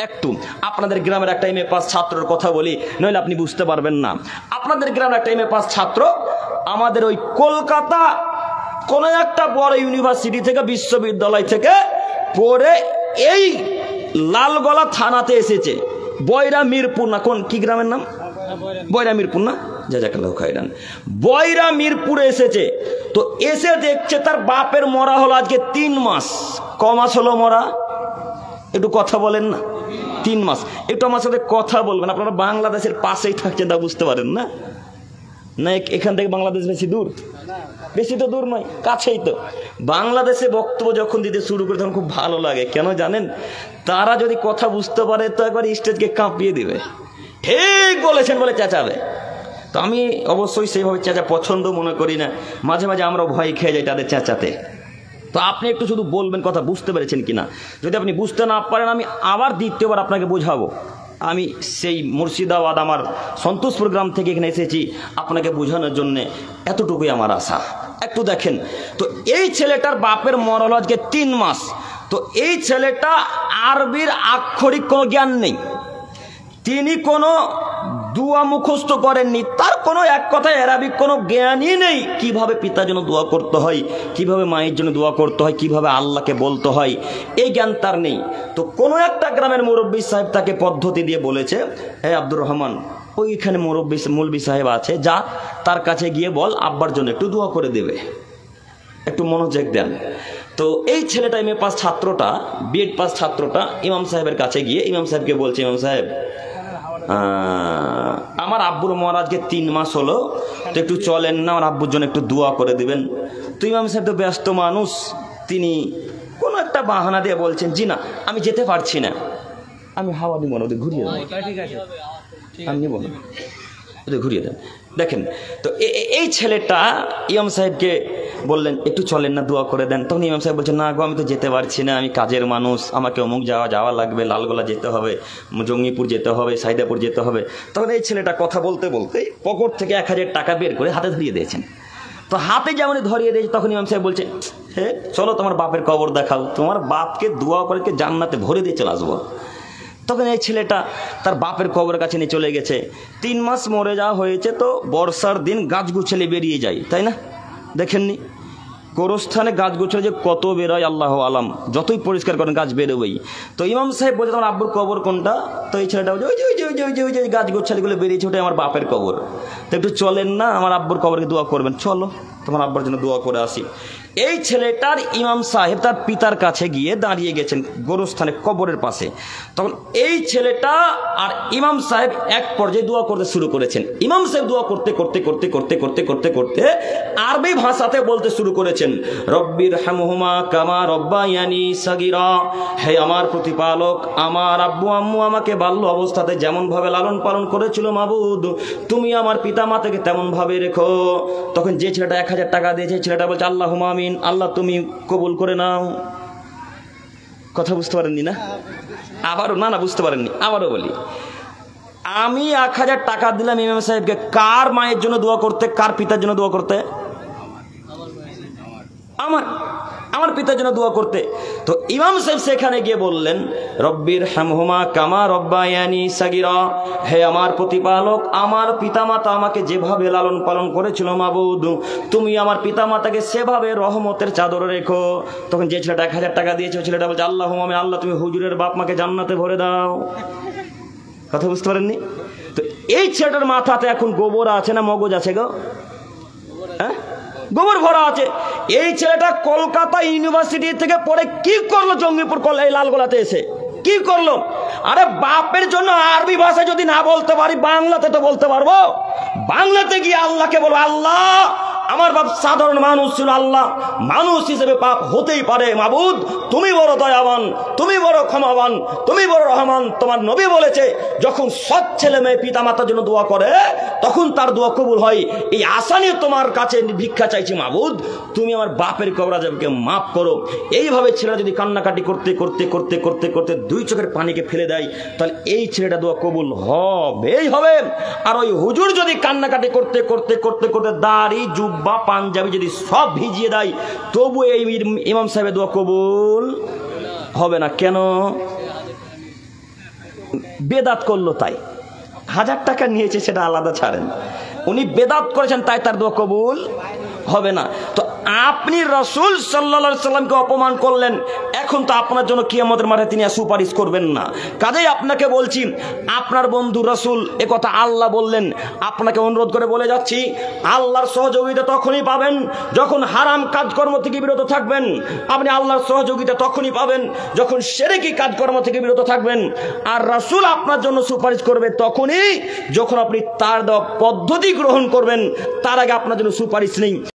একটু আপনাদের গ্রামের একটা এমএ পাস ছাত্রের কথা বলি, নইলে আপনি বুঝতে পারবেন না। আপনাদের গ্রামের একটা এমএ পাস ছাত্র আমাদের ওই কলকাতা কোনো একটা বড় ইউনিভার্সিটি থেকে, বিশ্ববিদ্যালয় থেকে পড়ে এই লালগোলা থানাতে এসেছে। বয়রা মিরপুর না, কোন কি গ্রামের নাম? বয়রা মিরপুর না, জাজাকাল্লাহ খাইরান। বয়রা মিরপুরে এসেছে। তো এসে দেখছে তার বাপের মরা হলো আজকে 3 মাস। ক মাস হলো মরা? একটু কথা বলেন না। 3 মাস। একটু আমার সাথে কথা বলবেন। আপনারা বাংলাদেশের পাশেই থাকছেন, তা বুঝতে পারেন না? না এখান থেকে বাংলাদেশ বেশি দূর? বেশি তো দূর নয়, কাছেই তো। বাংলাদেশে বক্তব্য যখন দিতে শুরু করে তখন খুব ভালো লাগে। কেন জানেন? তারা যদি কথা বুঝতে পারে তো একবার স্টেজকে কাঁপিয়ে দিবে। ঠিক বলেছেন বলে চেঁচাবে। তো আমি অবশ্যই সেইভাবে চেঁচা পছন্দ মনে করি না। মাঝে মাঝে আমরা ভয় খেয়ে যাই তাদের চেঁচাতে। তো আপনি একটু শুধু বলবেন কথা বুঝতে পেরেছেন কিনা। যদি আপনি বুঝতে না পারেন আমি আবার দ্বিতীয়বার আপনাকে বোঝাবো। আমি সেই মুর্শিদাবাদ আমার সন্তোষপুর গ্রাম থেকে এখানে এসেছি আপনাকে বোঝানোর জন্যে, এতটুকুই আমার আশা। একটু দেখেন তো, এই ছেলেটার বাপের মরল আজকে 3 মাস। তো এই ছেলেটা আরবির আক্ষরিক কোনো জ্ঞান নেই, তিনি কোনো দোয়া মুখস্থ করেননি, তার কোনো এক কথায় আরবিক কোনো জ্ঞানই নেই। কিভাবে পিতার জন্য দোয়া করতে হয়, কিভাবে মায়ের জন্য দোয়া করতে হয়, কিভাবে আল্লাহকে বলতে হয়, এই জ্ঞান তার নেই। তো কোনো একটা গ্রামের মুরব্বী সাহেব তাকে পদ্ধতি দিয়ে বলেছে, হে আব্দুর রহমান, ওইখানে মৌলবী সাহেব আছে, যা তার কাছে গিয়ে বল আব্বার জন্য একটু দোয়া করে দেবে, একটু মনোযোগ দেন। তো এই ছেলেটা এমএ পাস ছাত্রটা, বিএড পাস ছাত্রটা ইমাম সাহেবের কাছে গিয়ে ইমাম সাহেবকে বলছে, ইমাম সাহেব আমার আব্বুর মহারাজকে 3 মাস হলো, তো একটু চলেন না আমার আব্বুর জন্য একটু দোয়া করে দিবেন। তো ইমাম সাহেব তো ব্যস্ত মানুষ, তিনি কোনো একটা বাহানা দিয়ে বলছেন, জি না আমি যেতে পারছি না, আমি হাওয়া দিব না, ওদের ঘুরিয়ে দেন, আমি নিব না, ওদের ঘুরিয়ে দেন। দেখেন তো এই ছেলেটা ইমাম সাহেবকে বললেন একটু চলেন না দোয়া করে দেন। তখন ইমাম সাহেব বলছেন, না গো আমি তো যেতে পারছি না, আমি কাজের মানুষ, আমাকে অমুক যাওয়া লাগবে, লালগোলা যেতে হবে, জঙ্গিপুর যেতে হবে, সাইদাপুর যেতে হবে। তখন এই ছেলেটা কথা বলতে বলতে পকেট থেকে 1000 টাকা বের করে হাতে ধরিয়ে দিয়েছেন। তো হাতে যেমন ধরিয়ে দিয়েছে তখন ইমাম সাহেব বলছে, হে চলো তোমার বাপের কবর দেখাও, তোমার বাপকে দোয়া করে জান্নাতে ভরে দিয়ে চলে আসবো। তখন এই ছেলেটা তার বাপের কবরের কাছে নিয়ে চলে গেছে। 3 মাস মরে যাওয়া হয়েছে, তো বর্ষার দিন গাছগুছালি বেরিয়ে যায়, তাই না? দেখেননি গোরস্থানে গাছগুছালি যে কত বেরোয় আল্লাহ আলাম, যতই পরিষ্কার করেন গাছ বেরোবেই। তো ইমাম সাহেব বলছে তোমার আব্বুর কবর কোনটা? তো এই ছেলেটা বলছে ওই যে গাছগুছালিগুলো বেরিয়েছে, ওটাই আমার বাপের কবর। তো একটু চলেন না আমার আব্বুর কবরকে দোয়া করবেন, চলো তোমার আব্বার জন্য দোয়া করে আসি। এই ছেলেটার ইমাম সাহেব তার পিতার কাছে গিয়ে দাঁড়িয়ে গেছেন গোরস্থানে কবরের পাশে। তখন এই ছেলেটা আর ইমাম সাহেব এক পর্যায়ে দোয়া করতে শুরু করেছেন। ইমাম সাহেব দোয়া করতে করতে করতে করতে করতে করতে করতে আরবি ভাষাতে বলতে শুরু করেছেন, রব্বির হামহুমা কামা রব্বায়ানি সাগীরা, হে আমার প্রতিপালক, আমার আব্বু আম্মু আমাকে বাল্য অবস্থাতে যেমন ভাবে লালন পালন করেছিল মাবুদ, তুমি আমার পিতা মাতাকে তেমন ভাবে রেখো। তখন যে ছেলেটা 1000 টাকা দিয়েছে, ছেলেটা বলছে আল্লাহুম্মা আমিন, আল্লাহ তুমি কবুল করে নাও। কথা বুঝতে পারেননি না? আবারও না বুঝতে পারেননি, আবারও বলি, আমি 1000 টাকা দিলাম ইমাম সাহেবকে কার মায়ের জন্য দোয়া করতে, কার পিতার জন্য দোয়া করতে? আমার পিতার জন্য দোয়া করতে। তো ইমাম সাহেব সেখানে গিয়ে বললেন, রব্বির হামহুমা কামা রব্বায়ানি সাগীরা, হে আমার প্রতিপালক, আমার পিতামাতা আমাকে যেভাবে লালন পালন করেছিল মাবুদ, তুমি আমার পিতামাতাকে সেভাবে রহমতের চাদরে রেখো। তখন যে ছেলেটা 1000 টাকা দিয়েছে ওই ছেলেটা বলছে আল্লাহুম্মা আমিন, আল্লাহ তুমি হুজুরের বাপ মাকে জান্নাতে ভরে দাও। কথা বুঝতে পারেননি? তো এই ছেলেটার মাথাতে এখন গোবর আছে না মগজ আছে গো? হ্যাঁ, গোবর ভরা আছে। এই ছেলেটা কলকাতা ইউনিভার্সিটি থেকে পড়ে কি করলো জঙ্গিপুর এই লালগোলাতে এসে কি করলো? আরে বাপের জন্য আরবি ভাষা যদি না বলতে পারি বাংলাতে তো বলতে পারবো। বাংলাতে গিয়ে আল্লাহকে বলবো, আল্লাহ আমার বাপ সাধারণ মানুষ ছিল, আল্লাহ মানুষ হিসেবে পাপ হতেই পারে, মাবুদ তুমি বড় দয়াবান, তুমি বড় ক্ষমাবান, তুমি বড় রহমান। তোমার নবী বলেছে যখন সৎ ছেলে মেয়ে পিতা মাতার জন্য দোয়া করে তখন তার দোয়া কবুল হয়। এই আশা নিয়ে তোমার কাছে ভিক্ষা চাইছি মাবুদ, তুমি আমার বাপের কবর আযাবকে মাফ করো। এইভাবে ছেলেরা যদি কান্নাকাটি করতে করতে করতে করতে করতে 2 চোখের পানিকে ফেলে দেয় তাহলে এই ছেলেটা দোয়া কবুল হবেই হবে। আর ওই হুজুর যদি কান্নাকাটি করতে করতে করতে করতে দাড়ি জুব্বা পাঞ্জাবি যদি সব ভিজিয়ে দেয় তবু এই ইমাম সাহেবের দোয়া কবুল হবে না। কেন? বেদাত করলো তাই 1000 টাকা নিয়েছে সেটা আলাদা ছাড়েন, উনি বেদাত করেছেন তাই তার দোয়া কবুল হবে না। তো আপনি রাসূল সাল্লাল্লাহু আলাইহি সাল্লামকে অপমান করলেন, এখন তো আপনার জন্য কিয়ামতের মাঠে তিনি সুপারিশ করবেন না। কাজেই আপনাকে বলছি, আপনার বন্ধু রাসূল এ কথা আল্লাহ বললেন, আপনাকে অনুরোধ করে বলে যাচ্ছি, আল্লাহর সহযোগিতা তখনই পাবেন যখন হারাম কাজকর্ম থেকে বিরত থাকবেন। আপনি আল্লাহর সহযোগিতা তখনই পাবেন যখন শিরকি কাজকর্ম থেকে বিরত থাকবেন। আর রাসূল আপনার জন্য সুপারিশ করবে তখনই যখন আপনি তার দেওয়া পদ্ধতি গ্রহণ করবেন, তার আগে আপনার জন্য সুপারিশ নেই।